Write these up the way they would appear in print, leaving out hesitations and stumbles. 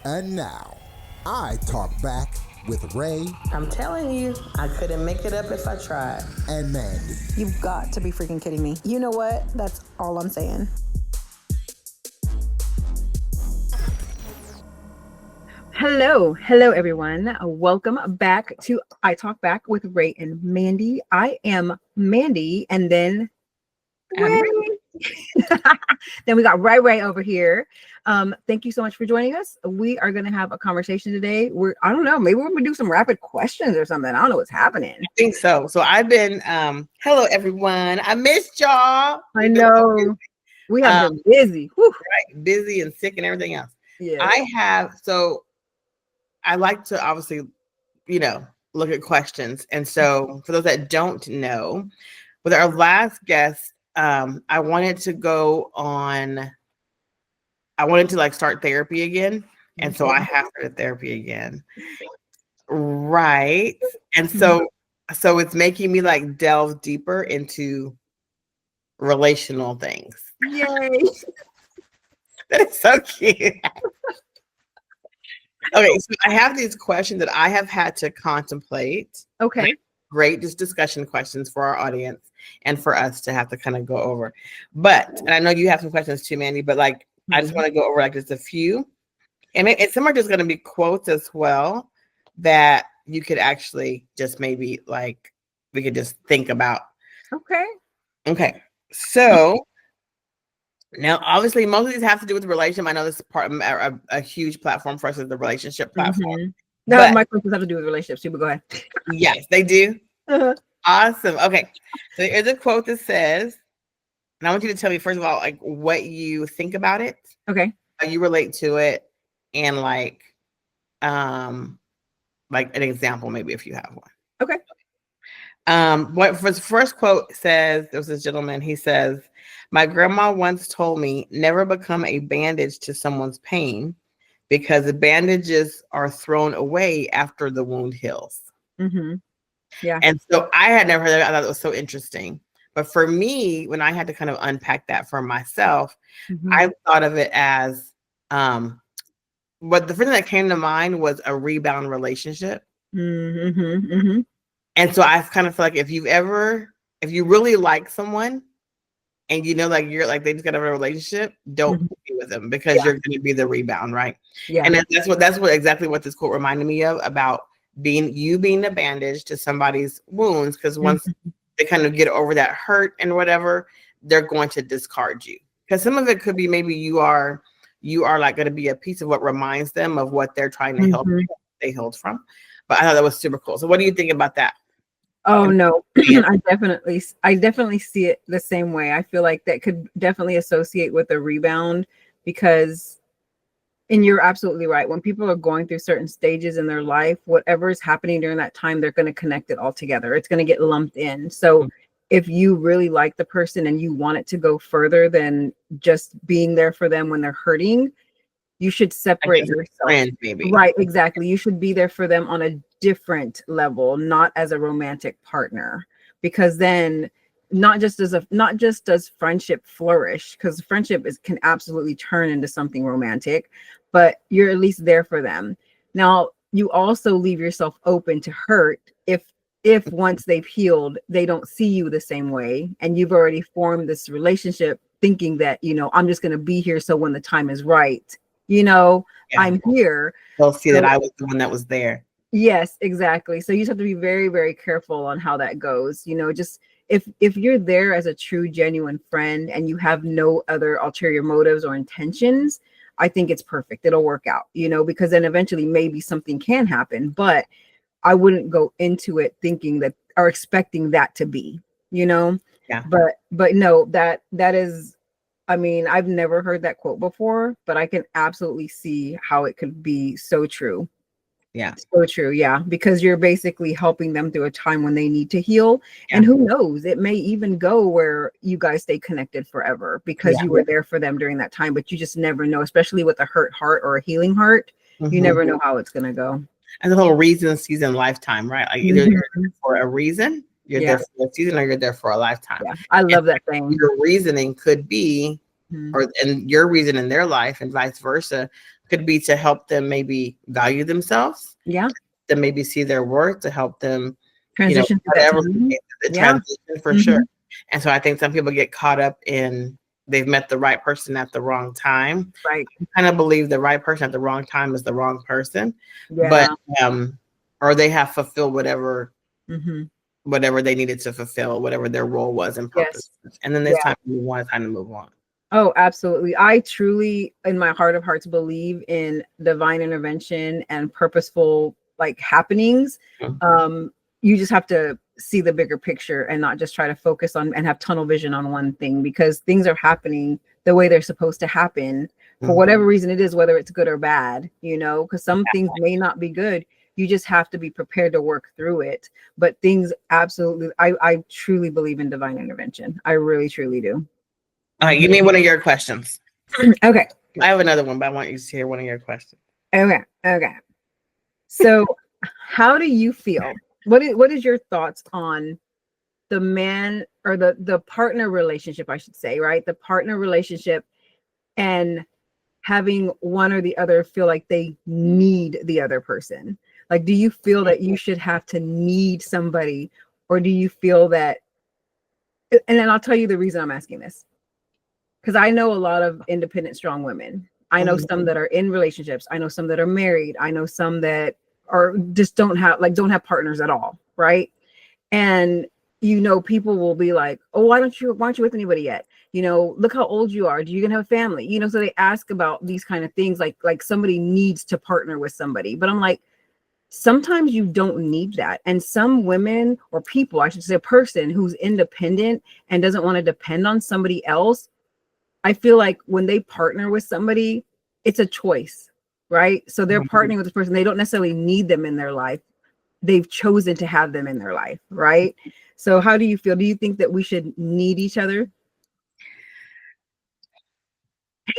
And now, I Talk Back with Ray I'm telling you, I couldn't make it up if I tried. and Mandii. You've got to be freaking kidding me. You know what? That's all I'm saying. Hello, everyone. Welcome back to I Talk Back with Ray and Mandii. I am Mandii, and then Ray. Then we got Ray over here. Thank you so much for joining us. We are going to have a conversation today. I don't know, maybe we're going to do some rapid questions or something. I don't know what's happening. I think so. So I've been, hello everyone. I missed y'all. I know. We have been busy. Whew. Right, busy and sick and everything else. Yeah. I like to obviously, look at questions. And so for those that don't know, with our last guest, I wanted to start therapy again. And so I have started therapy again. Right. And so it's making me like delve deeper into relational things. Yay. That is so cute. Okay, so I have these questions that I have had to contemplate. Okay. Great, just discussion questions for our audience and for us to have to kind of go over. And I know you have some questions too, Mandii, but I just want to go over just a few. And some are just going to be quotes as well that you could actually just maybe we could just think about. Okay. So now, obviously, most of these have to do with relationship. I know this is part of a huge platform for us is the relationship platform. No, my questions have to do with relationships too, but go ahead. Yes, they do. Awesome. Okay. So there's a quote that says, and I want you to tell me, first of all, what you think about it. Okay. How you relate to it, and an example, maybe if you have one. Okay. What for the first quote says, there was this gentleman, he says, "My grandma once told me never become a bandage to someone's pain because the bandages are thrown away after the wound heals." Mm-hmm. Yeah. And so I had never heard that. I thought it was so interesting. But for me, when I had to kind of unpack that for myself, I thought of it as, but the first thing that came to mind was a rebound relationship. And so I kind of feel like if you really like someone and they just got a relationship, don't be with them because you're going to be the rebound, right? Yeah. And that's exactly what this quote reminded me of, about being the bandage to somebody's wounds, because once they kind of get over that hurt and whatever, they're going to discard you. Because some of it could be maybe you are going to be a piece of what reminds them of what they're trying to help they healed from. But I thought that was super cool. So what do you think about that? Oh no, I definitely see it the same way. I feel like that could definitely associate with a rebound because, and you're absolutely right. When people are going through certain stages in their life, whatever is happening during that time, they're going to connect it all together. It's going to get lumped in. So if you really like the person and you want it to go further than just being there for them when they're hurting, you should separate yourself. Friends, maybe. Right, exactly. You should be there for them on a different level, not as a romantic partner, because then not just does friendship flourish, because friendship can absolutely turn into something romantic, but you're at least there for them. Now, you also leave yourself open to hurt if once they've healed, they don't see you the same way, and you've already formed this relationship thinking that, I'm just going to be here so when the time is right, I'm here. They'll see that I was the one that was there. Yes, exactly. So you just have to be very, very careful on how that goes. Just if you're there as a true, genuine friend and you have no other ulterior motives or intentions, I think it's perfect. It'll work out, because then eventually maybe something can happen, but I wouldn't go into it thinking that or expecting that to be, Yeah. But no, that is, I've never heard that quote before, but I can absolutely see how it could be so true. Yeah. So true. Yeah. Because you're basically helping them through a time when they need to heal. Yeah. And who knows, it may even go where you guys stay connected forever because you were there for them during that time, but you just never know, especially with a hurt heart or a healing heart. You never know how it's going to go. And the whole reason, season, lifetime, right? Like either you're there for a reason, you're there for a season, or you're there for a lifetime. Yeah. I love that thing. Your reasoning could be, and your reason in their life and vice versa could be to help them maybe value themselves, Yeah. to maybe see their worth, to help them Transition to that whatever time. the Yeah. transition for sure. And so I think some people get caught up in they've met the right person at the wrong time. Right. I kind of believe the right person at the wrong time is the wrong person. Yeah. But or they have fulfilled whatever Mhm. whatever they needed to fulfill, whatever their role was and purpose. Yes. And then there's Yeah. time to move on, it's time to move on. Oh, absolutely. I truly, in my heart of hearts, believe in divine intervention and purposeful like happenings. Mhm. You just have to see the bigger picture and not just try to focus on and have tunnel vision on one thing, because things are happening the way they're supposed to happen for whatever reason it is, whether it's good or bad, because some things may not be good. You just have to be prepared to work through it. But things absolutely, I truly believe in divine intervention. I really, truly do. All right, give me one of your questions. Okay. I have another one, but I want you to hear one of your questions. Okay. So how do you feel? What is your thoughts on the man or the partner relationship, I should say, right? The partner relationship and having one or the other feel like they need the other person. Like, do you feel that you should have to need somebody, or do you feel that, and then I'll tell you the reason I'm asking this. Because I know a lot of independent, strong women. I know some that are in relationships. I know some that are married. I know some that are just don't have partners at all, right? And people will be like, "Oh, why aren't you with anybody yet? Look how old you are. Do you gonna have a family?" So they ask about these kind of things, like somebody needs to partner with somebody. But I'm like, sometimes you don't need that. And some women, or people, I should say, a person who's independent and doesn't want to depend on somebody else, I feel like when they partner with somebody, it's a choice, right? So they're partnering with this person. They don't necessarily need them in their life. They've chosen to have them in their life, right? So how do you feel? Do you think that we should need each other?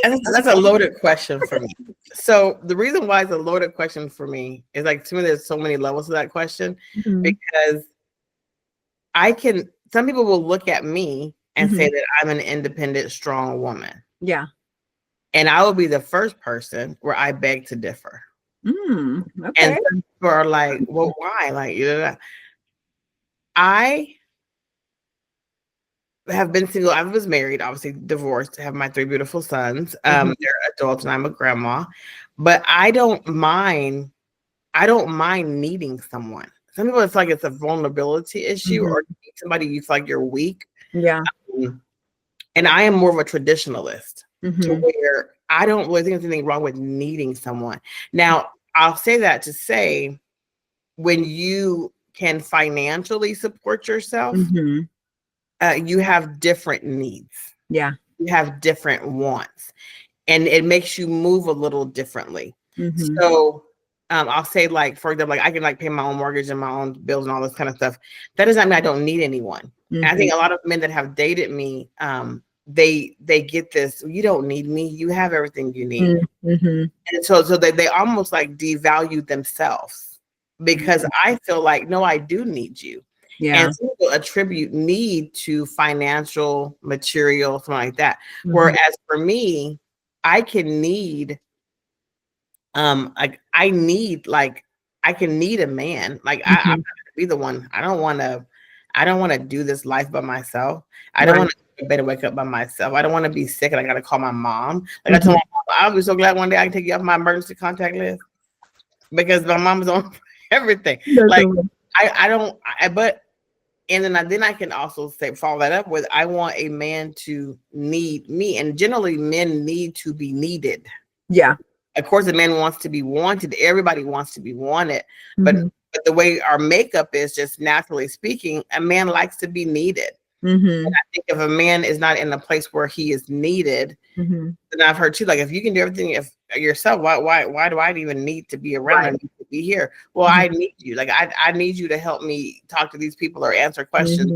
That's a loaded question for me. So the reason why it's a loaded question for me is, like, to me, there's so many levels to that question, because some people will look at me and say that I'm an independent, strong woman. Yeah. And I will be the first person where I beg to differ. Okay. And some people are like, well, why? Like, I have been single. I was married, obviously divorced, have my 3 beautiful sons. They're adults and I'm a grandma, but I don't mind needing someone. Some people, it's like it's a vulnerability issue, or you need somebody you feel like you're weak. Yeah. And I am more of a traditionalist, to where I don't really think there's anything wrong with needing someone. Now, I'll say that to say, when you can financially support yourself, you have different needs. Yeah. You have different wants, and it makes you move a little differently. So I'll say, like, for example, like, I can pay my own mortgage and my own bills and all this kind of stuff. That doesn't mean I don't need anyone. And I think a lot of men that have dated me, they get this: you don't need me, you have everything you need. And so they almost like devalue themselves, because I feel like, no, I do need you. Yeah. And some people attribute need to financial, material, something like that. Whereas for me, I can need, I can need a man. Like, I'm not gonna be the one. I don't want to do this life by myself. I don't want to go to bed and wake up by myself. I don't want to be sick and I got to call my mom. Like, I told my mom, I'll be so glad one day I can take you off my emergency contact list, because my mom's on everything. Like, and then I can also follow that up with, I want a man to need me. And generally, men need to be needed. Yeah. Of course, a man wants to be wanted. Everybody wants to be wanted. But the way our makeup is, just naturally speaking, a man likes to be needed. And I think if a man is not in a place where he is needed, then I've heard too, like, if you can do everything yourself, why do I even need to be around? I need to be here. Well, I need you. Like, I need you to help me talk to these people, or answer questions,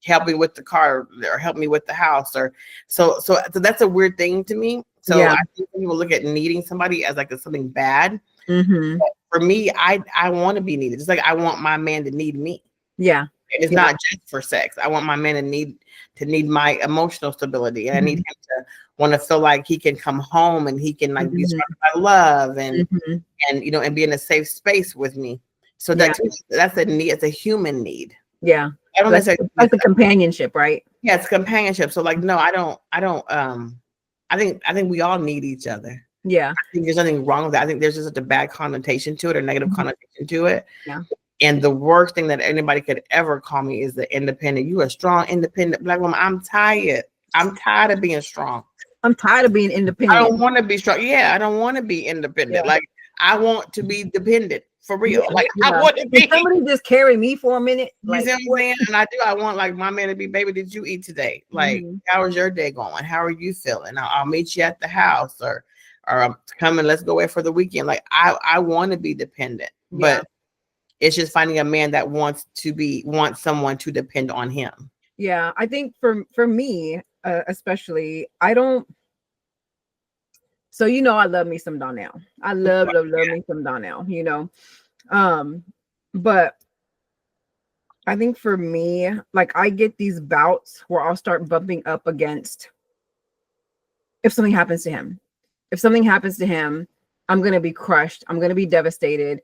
help me with the car, or help me with the house, or so that's a weird thing to me. So I think people look at needing somebody as like something bad. For me, I want to be needed. It's like, I want my man to need me. Yeah. It's not just for sex. I want my man to need my emotional stability, and I need him to want to feel like he can come home and he can like be surrounded by love and you know, and be in a safe space with me. So that's a need. It's a human need. Yeah. I don't necessarily like the companionship, right? Yeah, it's companionship. So like, no, I don't I think we all need each other. Yeah. I think there's nothing wrong with that. I think there's just such a bad connotation to it or negative connotation to it. Yeah. And the worst thing that anybody could ever call me is the independent. You a strong, independent Black woman. I'm tired. I'm tired of being strong. I'm tired of being independent. I don't want to be strong. Yeah, I don't want to be independent. Yeah. Like I want to be dependent for real. Like I want to be. Can somebody just carry me for a minute? Like, you see what I'm saying? And I want like my man to be, baby, did you eat today? Like, how is your day going? How are you feeling? I'll meet you at the house or I'm coming, let's go away for the weekend. Like I want to be dependent, but it's just finding a man that wants someone to depend on him. Yeah, I think for me, especially, I don't. So you know, I love me some Donnell. I love me some Donnell. You know, but I think for me, like I get these bouts where I'll start bumping up against if something happens to him. If something happens to him, I'm gonna be crushed. I'm gonna be devastated.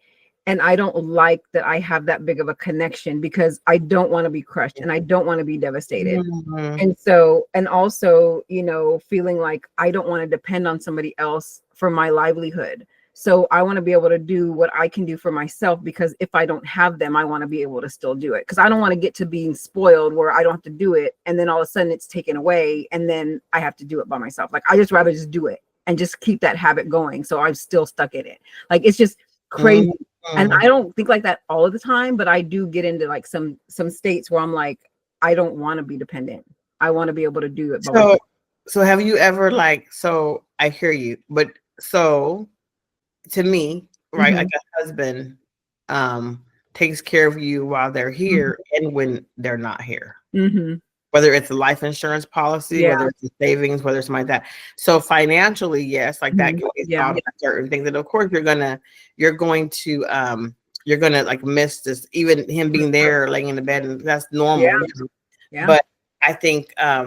And I don't like that I have that big of a connection because I don't want to be crushed and I don't want to be devastated. And so, and also, you know, feeling like I don't want to depend on somebody else for my livelihood. So I want to be able to do what I can do for myself, because if I don't have them, I want to be able to still do it. Because I don't want to get to being spoiled where I don't have to do it. And then all of a sudden it's taken away and then I have to do it by myself. Like I just rather just do it and just keep that habit going. So I'm still stuck in it. Like it's just crazy. And I don't think like that all of the time, but I do get into like some states where I'm like, I don't want to be dependent. I want to be able to do it. So have you ever like, so I hear you, but so to me, right, like a husband takes care of you while they're here and when they're not here. Whether it's a life insurance policy, whether it's a savings, whether it's something like that. So financially, yes, like that can be thought of certain things. And of course you're going to like miss this, even him being there laying in the bed, and that's normal. But I think I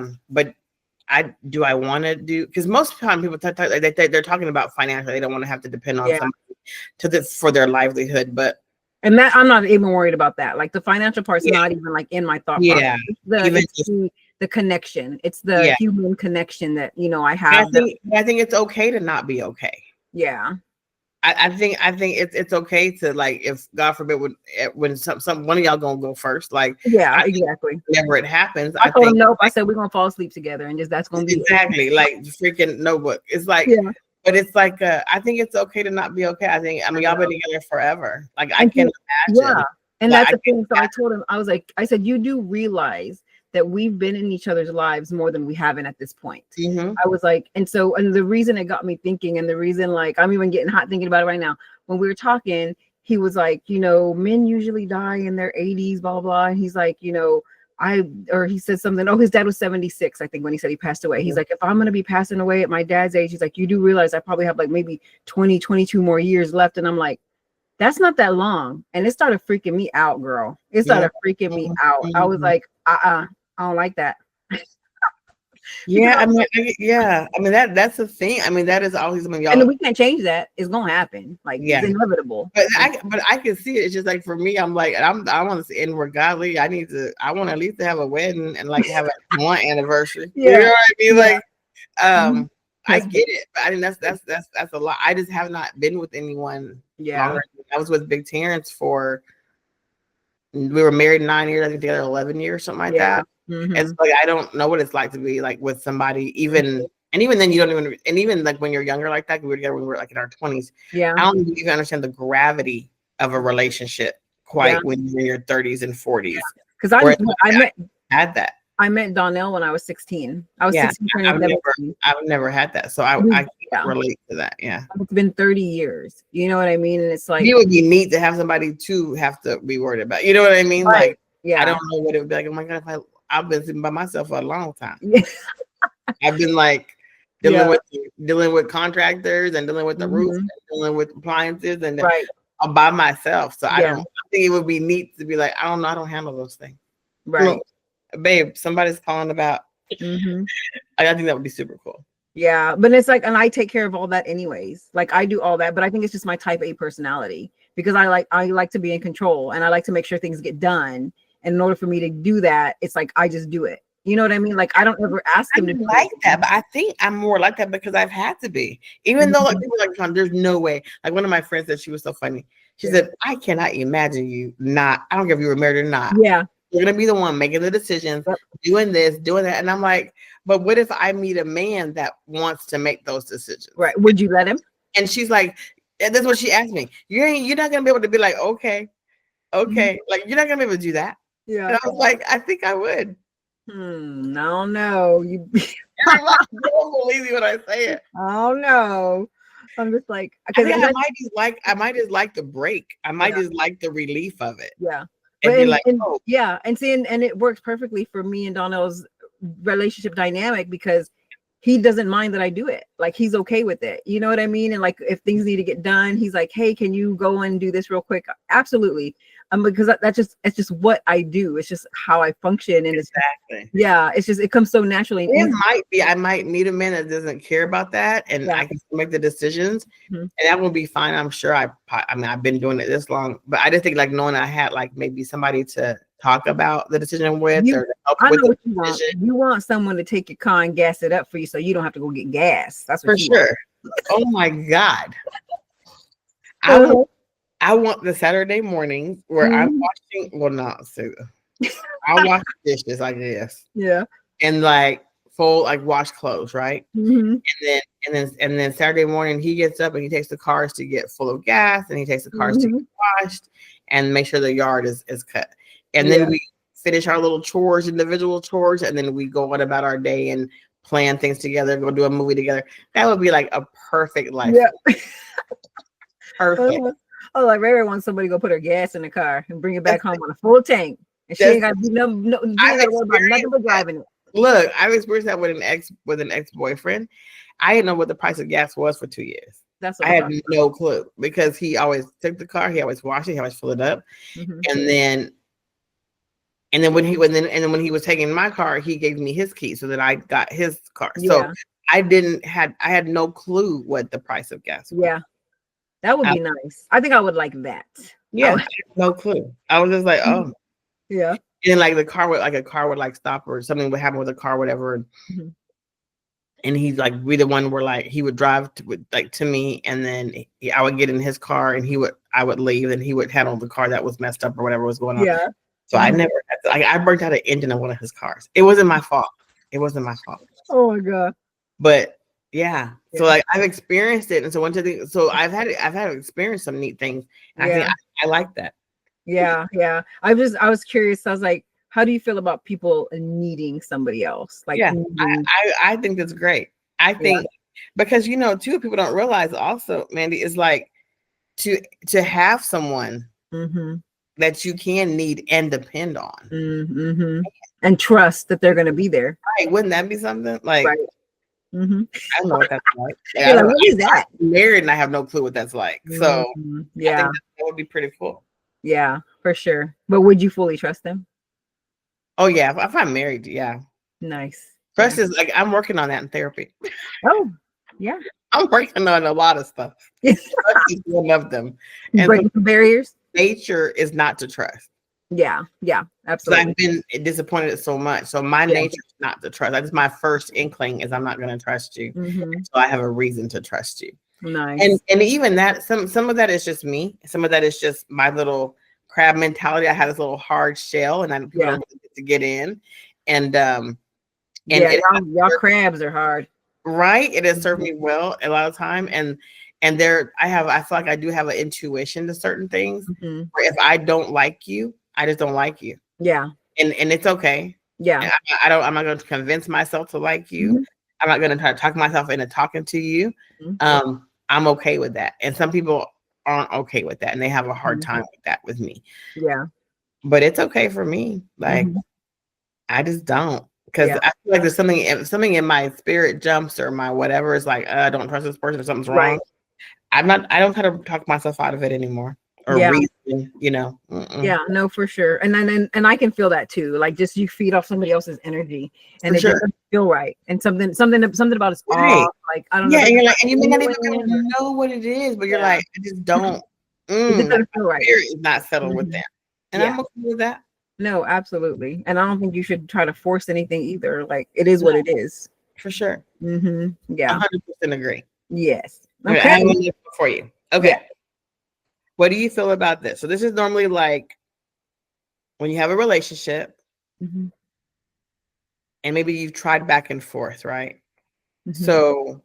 want to do, because most of the time people they're talking about financially, they don't want to have to depend on somebody for their livelihood, but and that I'm not even worried about that. Like the financial part's not even like in my thought process. It's the connection. It's the human connection that, you know, I have. I think it's okay to not be okay. Yeah. I think it's okay to, like, if God forbid when some one of y'all gonna go first, like exactly. Whenever it happens, I told him nope. I said we're gonna fall asleep together, and just that's gonna be exactly like freaking Notebook. It's like but it's like I think it's okay to not be okay. I mean y'all been together forever. Like I can imagine. And that's the thing. So I told him, I said, you do realize that we've been in each other's lives more than we haven't at this point. I was like, and the reason it got me thinking, and the reason, like, I'm even getting hot thinking about it right now. When we were talking, he was like, you know, men usually die in their 80s, blah, blah. And he's like, you know, he said something. Oh, his dad was 76, I think, when he said he passed away. He's like, if I'm going to be passing away at my dad's age, he's like, you do realize I probably have like maybe 20, 22 more years left. And I'm like, that's not that long. And it started freaking me out, girl. It started freaking me out. I was like, I don't like that. I mean, that's the thing. I mean, that is always something y'all. And we can't change that. It's gonna happen. Like it's inevitable. But I can see it. It's just like for me, I'm like, I want to see inward godly. I want to at least have a wedding and like have a one anniversary. You know what I mean? Like, I get it. But I mean, that's a lot. I just have not been with anyone. Longer. I was with Big Terrence we were married 9 years, I think together 11 years, something like that. It's like I don't know what it's like to be like with somebody, even then you don't even, and even like when you're younger like that, we were together when we were like in our 20s. I don't even understand the gravity of a relationship quite when you're in your 30s and 40s. Because I had that. I met Donnell when I was 16. I was 16. I've never had that, so I can't relate to that. It's been 30 years. You know what I mean? And it's like it would be neat to have somebody to have to be worried about. You know what I mean? Right. Like, I don't know what it would be like. Oh my God, I've been sitting by myself for a long time. I've been like dealing with contractors and dealing with the roof, and dealing with appliances, and all by myself. So I think it would be neat to be like, I don't know, I don't handle those things. Right. Babe, somebody's calling about. I think that would be super cool. Yeah, but it's like, and I take care of all that anyways. Like I do all that, but I think it's just my type A personality because I like to be in control and I like to make sure things get done. And in order for me to do that, it's like I just do it. You know what I mean? Like I don't ever ask him to do like it. that, but I think I'm more like that because I've had to be. Even though like people are like, "Tom, there's no way." Like one of my friends said, she was so funny. She said, "I cannot imagine you not. I don't care if you were married or not. Yeah. You're gonna be the one making the decisions, doing this, doing that." And I'm like, "But what if I meet a man that wants to make those decisions? Right? Would you let him?" And she's like, and that's what she asked me. You're not gonna be able to be like, okay, like you're not gonna be able to do that. Yeah. And I was like, I think I would. I don't know. Everybody don't believe me when I say it. I don't know. I'm just like, I might just like the break. I might just like the relief of it. Yeah. And be like, oh. Yeah. And see, and it works perfectly for me and Donnell's relationship dynamic because he doesn't mind that I do it. Like he's okay with it. You know what I mean? And like if things need to get done, he's like, "Hey, can you go and do this real quick?" Absolutely. Because it's just what I do. It's just how I function. And exactly. It comes so naturally. I might meet a man that doesn't care about that, and I can make the decisions, and that will be fine. I'm sure. I mean, I've been doing it this long, but I just think like knowing I had like maybe somebody to talk about the decision with, or help I with know the what you decision. want. You want someone to take your car and gas it up for you, so you don't have to go get gas. That's what for sure. Oh my God. I want the Saturday morning where I'm washing. Well, not so. I'll wash dishes, I guess. Yeah. And like wash clothes, right? And then Saturday morning he gets up and he takes the cars to get full of gas, and he takes the cars to get washed and make sure the yard is cut. And then we finish our little chores, individual chores, and then we go on about our day and plan things together, go do a movie together. That would be like a perfect life. Yeah. Perfect. Oh, like Ray wants somebody to go put her gas in the car and bring it back home on a full tank. And she ain't got to do nothing about nothing but driving it. Look, I've experienced that with an ex-boyfriend. I didn't know what the price of gas was for 2 years. I had no clue because he always took the car, he always washed it, he always filled it up. And then when he was taking my car, he gave me his key, so that I got his car. So I had no clue what the price of gas was. Yeah. That would be nice. I think I would like that. Yeah, I had no clue. I was just like, oh. Yeah. And like a car would like stop, or something would happen with a car, whatever. And he's like, we the one where like he would drive to me, and then I would get in his car, and I would leave, and he would handle the car that was messed up or whatever was going on. Yeah. So I never I burnt out an engine of one of his cars. It wasn't my fault. Oh my God. But yeah. So like I've experienced it, and so I've had experienced some neat things. And I think I like that. Yeah. I was curious. I was like, how do you feel about people needing somebody else? Like, I think that's great. I think because too, people don't realize also, Mandii, is like to have someone that you can need and depend on, and trust that they're going to be there. Right? Wouldn't that be something like? Right. I don't know what that's like. What is that? I'm married, and I have no clue what that's like. So I think that would be pretty cool. Yeah, for sure. But would you fully trust them? Oh yeah, if I'm married, yeah. Nice. Trust is like I'm working on that in therapy. Oh, yeah. I'm working on a lot of stuff. Trust is one of them. And breaking barriers. Nature is not to trust. Yeah, absolutely. So I've been disappointed so much. So my nature is not to trust. That's my first inkling is I'm not going to trust you. So I have a reason to trust you. Nice. And even that, some of that is just me. Some of that is just my little crab mentality. I have this little hard shell, and people don't get to get in. And y'all crabs are hard. Right. It has served me well a lot of time. And I feel like I do have an intuition to certain things. Where if I don't like you, I just don't like you. Yeah. And it's okay. Yeah. I'm not going to convince myself to like you. I'm not going to try to talk myself into talking to you. I'm okay with that. And some people aren't okay with that, and they have a hard time with that with me. Yeah. But it's okay for me. Like I just don't, because I feel like there's something in my spirit jumps, or my whatever is like, I don't trust this person, or something's wrong. Right. I don't try to talk myself out of it anymore, or Yeah. reason, you know. Mm-mm. Yeah, no, for sure. And then and I can feel that too. Like just you feed off somebody else's energy and For it just sure. doesn't feel right. And something about it's Right. off. Like I don't know. Yeah, and There's you're like, not and you may not even genuine, know what it is, but you're yeah. like, I just don't. It just Like doesn't feel my right. spirit is not settled with Mhm. that, and Yeah. I'm okay with that. No, absolutely. And I don't think you should try to force anything either. Like it is No, what it is. for sure. Yeah. 100% agree. Yes. Okay, Okay. I have one for you. Okay. Yeah. What do you feel about this? So this is normally like when you have a relationship Mhm. and maybe you've tried back and forth, right? Mhm. So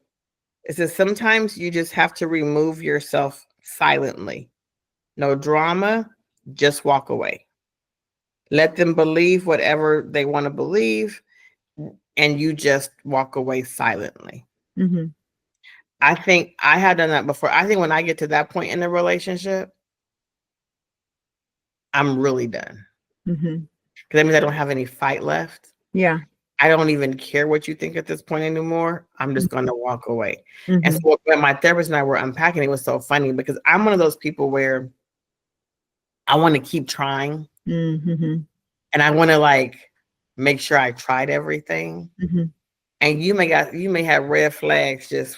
it says sometimes you just have to remove yourself silently. No drama, just walk away. Let them believe whatever they want to believe, and you just walk away silently. Mhm. I think I had done that before. I think when I get to that point in the relationship, I'm really done. Mhm. Because that means I don't have any fight left. Yeah. I don't even care what you think at this point anymore. I'm just going to walk away. And Mhm. so when my therapist and I were unpacking, it was so funny because I'm one of those people where I want to keep trying Mhm. and I want to like make sure I tried everything. Mhm. And you may have red flags, just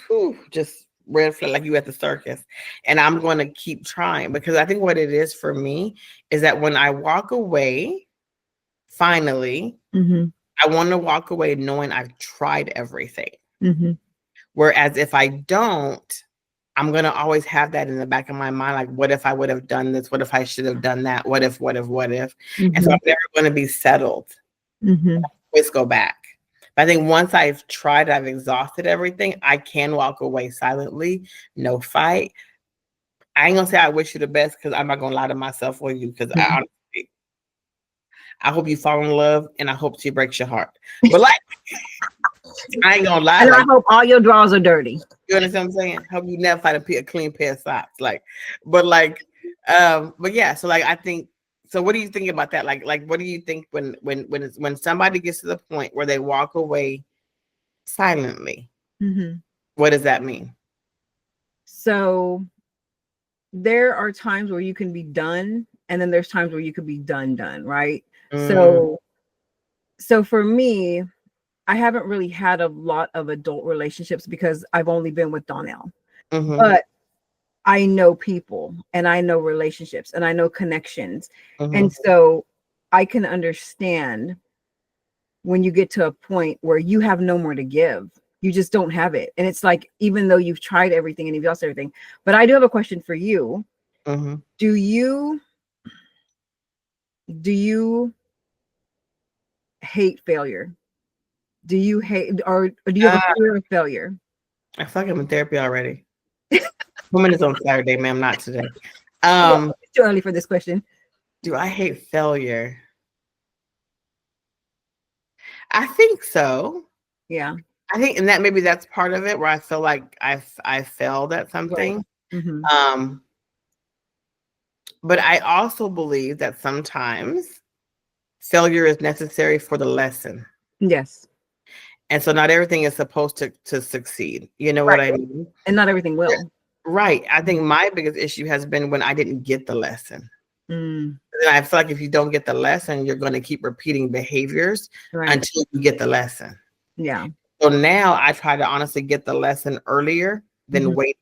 red flag like you at the circus. And I'm going to keep trying because I think what it is for me is that when I walk away, finally, Mhm. I want to walk away knowing I've tried everything. Mhm. Whereas if I don't, I'm going to always have that in the back of my mind. Like, what if I would have done this? What if I should have done that? What if? And so I'm never going to be settled. Mhm. Always go back. But I think once I've tried, I've exhausted everything, I can walk away silently, no fight. I ain't gonna say I wish you the best because I'm not gonna lie to myself for you because Mhm. I hope you fall in love and I hope she breaks your heart. But like I ain't gonna lie, And I like hope all your drawers are dirty. you understand what I'm saying? Hope you never find a clean pair of socks. But yeah, so like I think so what do you think about that? Like what do you think when somebody gets to the point where they walk away silently? Mhm. What does that mean? So there are times where you can be done, and then there's times where you could be done, right? Mm, So for me, I haven't really had a lot of adult relationships because I've only been with Donnell. mhm, But I know people and I know relationships and I know connections. And mhm. so I can understand when you get to a point where you have no more to give. You just don't have it. And it's like, even though you've tried everything and you've lost everything. But I do have a question for you. Mhm. Do you hate failure? Do you hate or do you have a fear of failure? I feel like I'm in therapy already. Woman is on Saturday, ma'am, not today. Well, it's too early for this question. Do I hate failure? I think so. Yeah. I think, and that maybe that's part of it where I feel like I failed at Right. something. Mm-hmm. But I also believe that sometimes failure is necessary for the lesson. Yes. And so not everything is supposed to succeed. You know what Right. I mean? And not everything will. Right. I think my biggest issue has been when I didn't get the lesson. Mm, And I feel like if you don't get the lesson, you're going to keep repeating behaviors right. until you get the lesson. Yeah. So now I try to honestly get the lesson earlier than Mhm. wait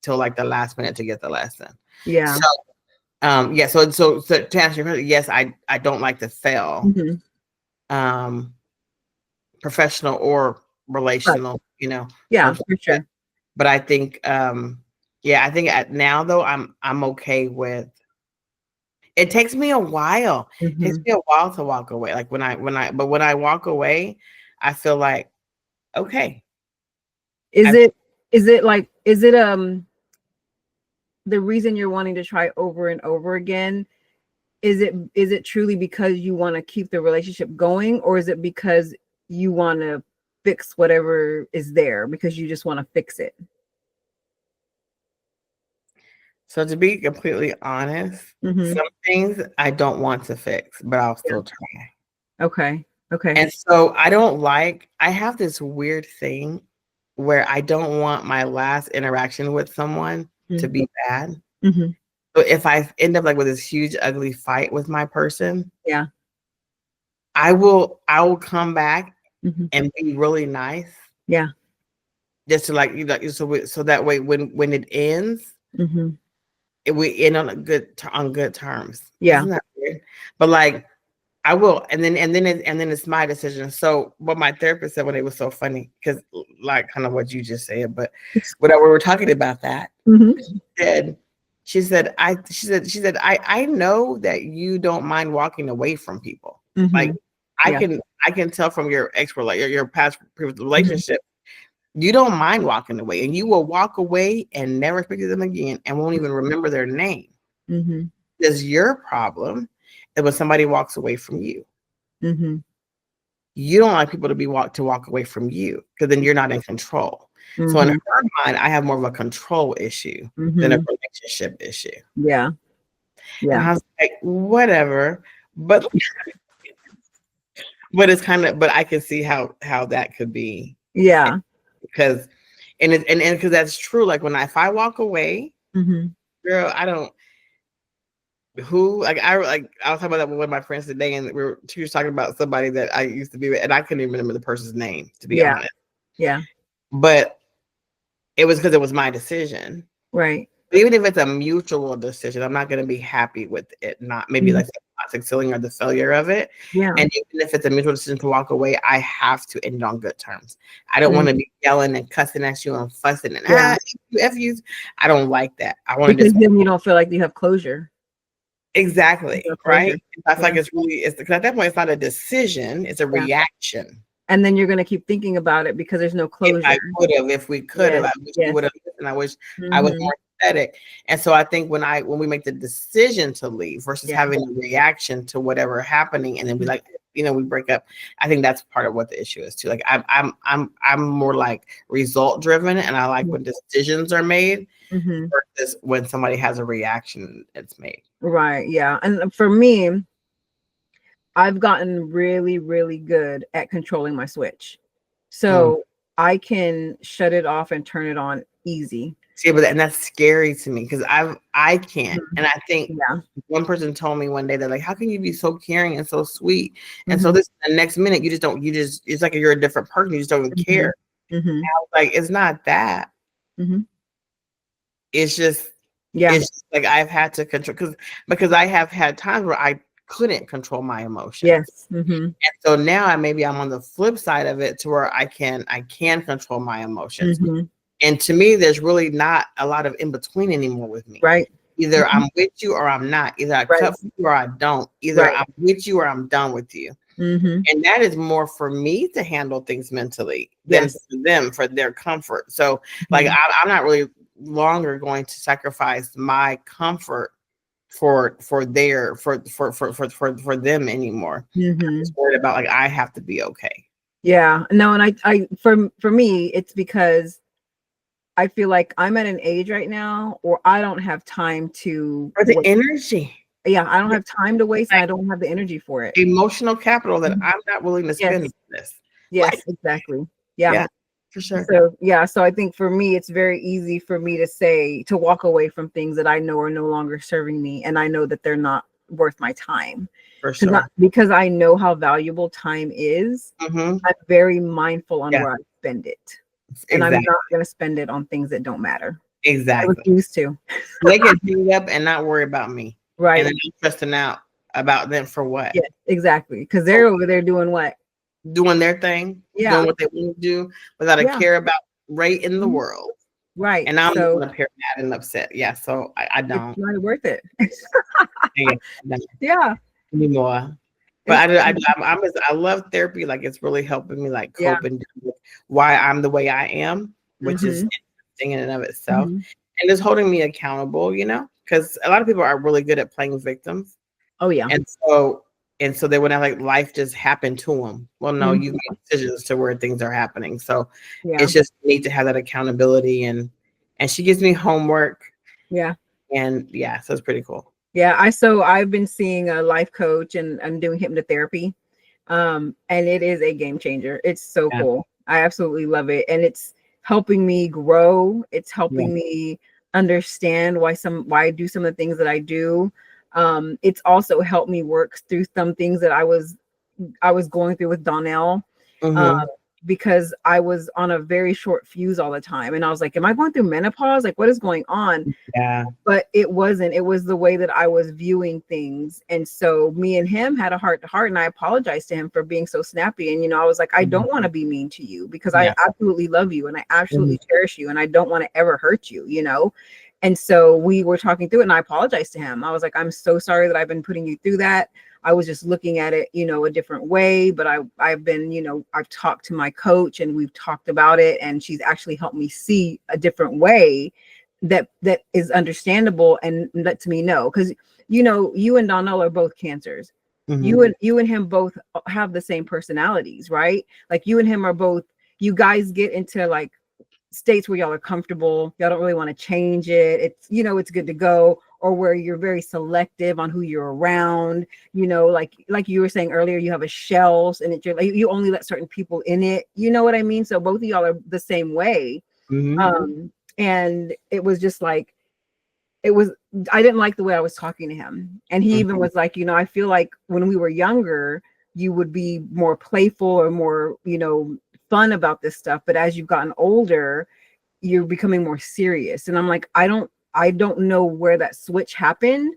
till like the last minute to get the lesson. Yeah. So yeah, so to answer your question, yes, I don't like to fail. Mhm. Professional or Right. relational, Yeah, terms. for sure. But I think yeah, I think now though I'm okay with it. Takes me a while. It takes Mhm. me a while to walk away. Like when I walk away, I feel like okay. Is I, it is it the reason you're wanting to try over and over again? Is it truly because you want to keep the relationship going, or is it because you want to fix whatever is there because you just want to fix it? so to be completely honest, Mhm. some things I don't want to fix, but I'll Yeah. still try. Okay. Okay. And so I have this weird thing where I don't want my last interaction with someone to Mhm. be bad. Mhm. So if I end up like with this huge ugly fight with my person, Yeah. I will come back Mm-hmm. and be really nice. Yeah. Just to like, so that way when it ends, Mm-hmm. we end on good terms. Yeah. Isn't that weird? But like I will, and then it's my decision. So what my therapist said when it was so funny, because like kind of what you just said, but when we were talking about that, Mm-hmm. she said I know that you don't mind walking away from people. Mm-hmm. Like I Yeah. can tell from your your past previous Mm-hmm. relationship, you don't mind walking away, and you will walk away and never speak to them again, and won't even remember their name. Mm-hmm. Because your problem is when somebody walks away from you. Mm-hmm. You don't like people to walk away from you, because then you're not in control. Mm-hmm. So in her mind, I have more of a control issue than a Mm-hmm. relationship issue. Yeah. And Yeah. I was like, whatever, but it's kind of, but I can see how that could be. Yeah. Because and because that's true. Like if I walk away, Mm-hmm. girl, I don't. Who I was talking about that with one of my friends today, and she was talking about somebody that I used to be with, and I couldn't even remember the person's name, to be honest. Yeah. But it was because it was my decision. Right. Even if it's a mutual decision, I'm not going to be happy with it. Not maybe like the toxic ceiling or the failure of it. Yeah. And even if it's a mutual decision to walk away, I have to end on good terms. I don't want to be yelling and cussing at you and fussing and F you. I don't like that. I want to because then you don't feel like you have closure. Exactly. Right. I feel like it's because at that point it's not a decision, it's a reaction. And then you're going to keep thinking about it because there's no closure. If we could have, I wish we would have, and I wish I was more empathetic. And so I think when we make the decision to leave versus having a reaction to whatever happening, and then we like, we break up. I think that's part of what the issue is too. Like I'm more like result driven, and I like when decisions are made versus when somebody has a reaction it's made. Right. Yeah. And for me, I've gotten really, really good at controlling my switch. So I can shut it off and turn it on easy. See, but that's scary to me because I can't. And I think one person told me one day that like, how can you be so caring and so sweet? And so the next minute you just don't, it's like you're a different person. You just don't even care. And I was like, it's not that. It's just, it's just like I've had to control because I have had times where I couldn't control my emotions. Yes. And so now I'm on the flip side of it to where I can control my emotions. And to me, there's really not a lot of in between anymore with me. Right. Either I'm with you or I'm not. Either I cut for you or I don't. Either I'm with you or I'm done with you. And that is more for me to handle things mentally than for them, for their comfort. So like I'm not really longer going to sacrifice my comfort for them anymore. I'm just worried about like I have to be okay. Yeah. No, and I for me, it's because I feel like I'm at an age right now or I don't have time to or the energy. Yeah, I don't have time to waste and I don't have the energy for it. Emotional capital that I'm not willing to spend on this. Yes, exactly. Yeah. For sure. So I think for me, it's very easy for me to walk away from things that I know are no longer serving me. And I know that they're not worth my time. For sure. Because I know how valuable time is. I'm very mindful on where I spend it. And I'm not going to spend it on things that don't matter. Exactly. I refuse to. They can hang up and not worry about me. Right. And then I'm stressing out about them for what? Yeah, exactly. Because they're over there doing what? Doing their thing. Yeah. Doing what they want to do without a care about Ray in the world. Right. And I'm going to appear mad and upset. Yeah. So I don't. It's not worth it. Anymore. But I love therapy. Like it's really helping me like cope and with why I'm the way I am, which is interesting in and of itself. And it's holding me accountable, because a lot of people are really good at playing victims. Oh yeah. And so they would have like life just happen to them. Well, no, you make decisions to where things are happening. So it's just neat to have that accountability and she gives me homework. Yeah. And so it's pretty cool. Yeah, I've been seeing a life coach and I'm doing hypnotherapy. And it is a game changer. It's so cool. I absolutely love it. And it's helping me grow. It's helping me understand why I do some of the things that I do. It's also helped me work through some things that I was going through with Donnell. Mhm. Because I was on a very short fuse all the time. And I was like, am I going through menopause? Like, what is going on? Yeah. But it wasn't. It was the way that I was viewing things. And so me and him had a heart to heart, and I apologized to him for being so snappy. And, I was like, I don't want to be mean to you because I absolutely love you and I absolutely cherish you. And I don't want to ever hurt you, And so we were talking through it, and I apologized to him. I was like, I'm so sorry that I've been putting you through that. I was just looking at it, a different way, but I've been, I've talked to my coach and we've talked about it, and she's actually helped me see a different way that is understandable and lets me know. Because, you and Donnell are both cancers. Mhm. You and him both have the same personalities, right? Like you and him are both, you guys get into like states where y'all are comfortable. Y'all don't really want to change it. It's, it's good to go. Or where you're very selective on who you're around, like you were saying earlier, you have a shells and you only let certain people in it. You know what I mean? So both of y'all are the same way. Mhm. And it was just like, I didn't like the way I was talking to him. And he even was like, I feel like when we were younger, you would be more playful or more, fun about this stuff. But as you've gotten older, you're becoming more serious. And I'm like, I don't know where that switch happened.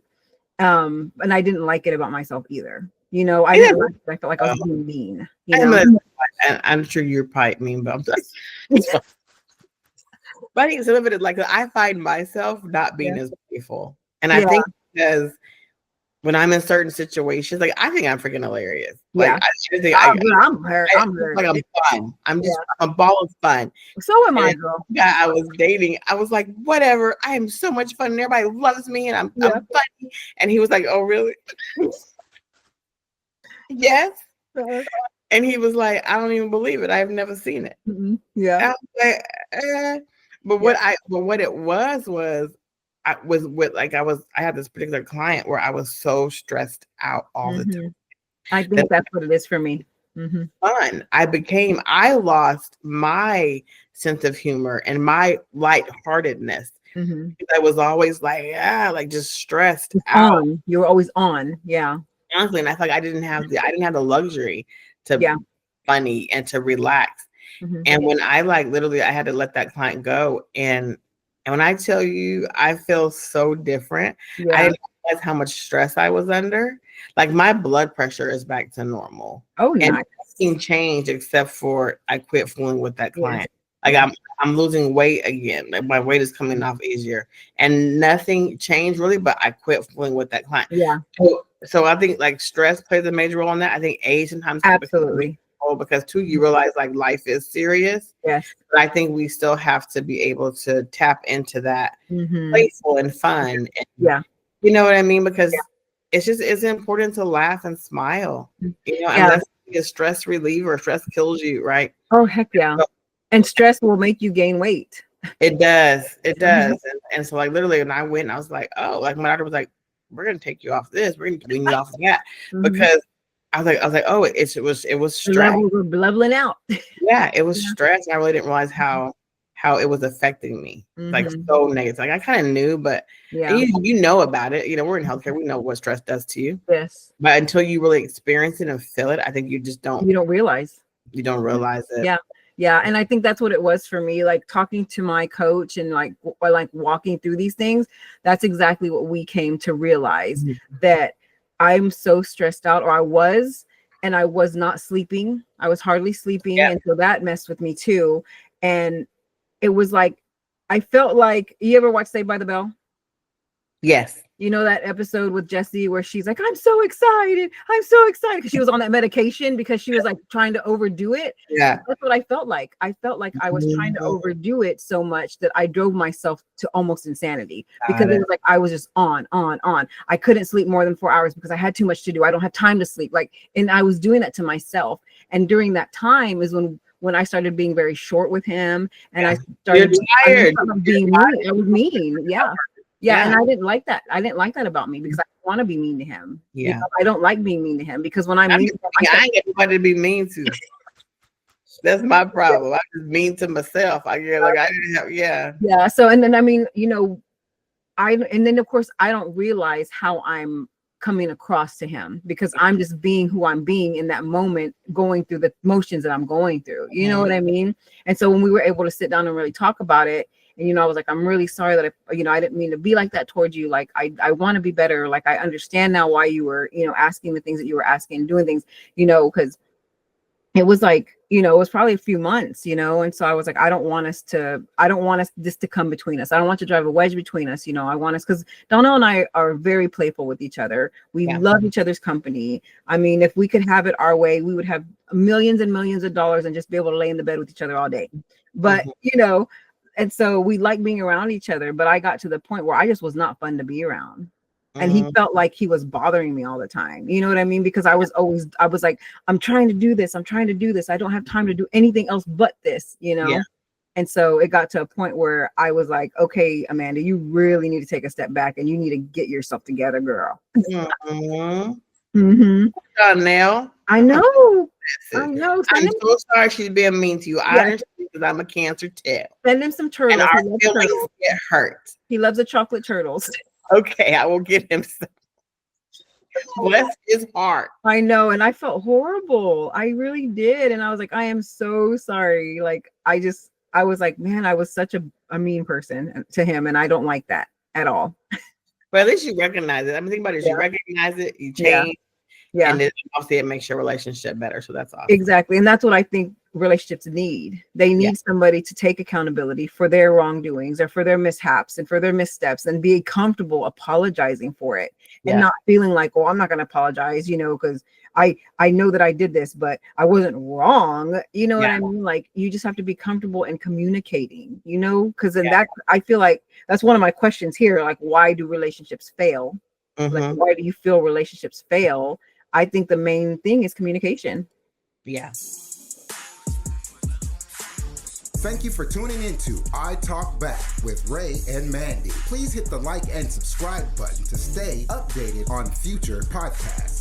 And I didn't like it about myself either. I didn't like it. I felt like I was being mean, I'm sure you're probably mean, but I'm just, but I think some of it is like I find myself not being as playful. And I think because when I'm in certain situations, like I think I'm freaking hilarious. Like I just think I'm hurt. like I'm fun. I'm just I'm a ball of fun. So am I, girl. Yeah, I was dating. I was like, whatever. I am so much fun, and everybody loves me, and I'm funny. And he was like, oh, really? Yes. And he was like, I don't even believe it. I've never seen it. Yeah. And I was like, But what it was I was with like I had this particular client where I was so stressed out all the time. I think that's what it is for me. Fun. I lost my sense of humor and my lightheartedness. I was always like just stressed out. You were always on. Yeah. Honestly, and I feel like I didn't have the luxury to be funny and to relax. And when I literally I had to let that client go, and when I tell you I feel so different, I didn't realize how much stress I was under. Like my blood pressure is back to normal. Oh, and nice. nothing changed except for I quit fooling with that client. Like I'm losing weight again. Like my weight is coming off easier, and nothing changed really. But I quit fooling with that client. Yeah. So I think like stress plays a major role in that. I think age sometimes absolutely. Because too, you realize like life is serious. Yes. But I think we still have to be able to tap into that playful and fun. And, you know what I mean? Because it's important to laugh and smile. And that's a stress reliever. Stress kills you, right? Oh, heck yeah. So, and stress will make you gain weight. It does. It does. And so like literally when I went and I was like, oh, like my doctor was like, we're gonna take you off this, we're gonna wean you off of that. Because I was like, oh, it was stress. Levels were leveling out. Yeah, it was stress. I really didn't realize how it was affecting me. Like so negative. Like I kind of knew, but you know about it. We're in healthcare. We know what stress does to you. Yes. But until you really experience it and feel it, I think you don't realize. You don't realize it. Yeah. Yeah. And I think that's what it was for me. Like talking to my coach and like walking through these things, that's exactly what we came to realize, that I'm so stressed out, or I was not sleeping. I was hardly sleeping. And so that messed with me too. And it was like, I felt like, you ever watch Saved by the Bell? Yes. You know that episode with Jessie where she's like, I'm so excited. Because she was on that medication because she was like trying to overdo it. Yeah. That's what I felt like. I felt like I was trying to overdo it so much that I drove myself to almost insanity, because it was like I was just on. I couldn't sleep more than 4 hours because I had too much to do. I don't have time to sleep. And I was doing that to myself. And during that time is when I started being very short with him, and I started being mean. I was mean. Yeah, and I didn't like that. I didn't like that about me, because I didn't want to be mean to him. Yeah, I don't like being mean to him, because when I'm mean to him, I ain't got nobody to be mean to. That's my problem. I'm just mean to myself. I get like I didn't have Yeah. So and then I mean, you know, and then of course I don't realize how I'm coming across to him because I'm just being who I'm being in that moment, going through the motions that I'm going through. You know what I mean? And so when we were able to sit down and really talk about it, and you know, I was like, I'm really sorry that I didn't mean to be like that towards you. Like I want to be better. Like I understand now why you were, you know, asking the things that you were asking and doing things, you know, because it was like, you know, it was probably a few months, you know, and so I was like, I don't want this to come between us. I don't want to drive a wedge between us, you know. I want us, because Donnell and I are very playful with each other. We love each other's company. I mean, if we could have it our way, we would have millions and millions of dollars and just be able to lay in the bed with each other all day. But, you know, and so we like being around each other, but I got to the point where I just was not fun to be around. And he felt like he was bothering me all the time. You know what I mean? Because I was like, I'm trying to do this. I don't have time to do anything else but this, you know? Yeah. And so it got to a point where I was like, okay, Amanda, you really need to take a step back and you need to get yourself together, girl. Now, I know. I'm so sorry she's being mean to you. I understand because I'm a Cancer too. Send him some turtles. And our feelings get hurt. He loves the chocolate turtles. Okay, I will get him some. Bless his heart. I know, and I felt horrible. I really did. And I was like, I am so sorry. Like, I was like, man, I was such a mean person to him, and I don't like that at all. But at least you recognize it. I mean, think about it. You recognize it, you change. Yeah. And then obviously it makes your relationship better. So that's awesome. Exactly. And that's what I think relationships need. They need somebody to take accountability for their wrongdoings or for their mishaps and for their missteps and be comfortable apologizing for it and not feeling like, oh, I'm not going to apologize, you know, because I know that I did this, but I wasn't wrong. You know what I mean? Like, you just have to be comfortable in communicating, you know, because then that, I feel like that's one of my questions here. Like, why do relationships fail? Like, why do you feel relationships fail? I think the main thing is communication. Yeah. Thank you for tuning into I Talk Back with Rae and Mandii. Please hit the like and subscribe button to stay updated on future podcasts.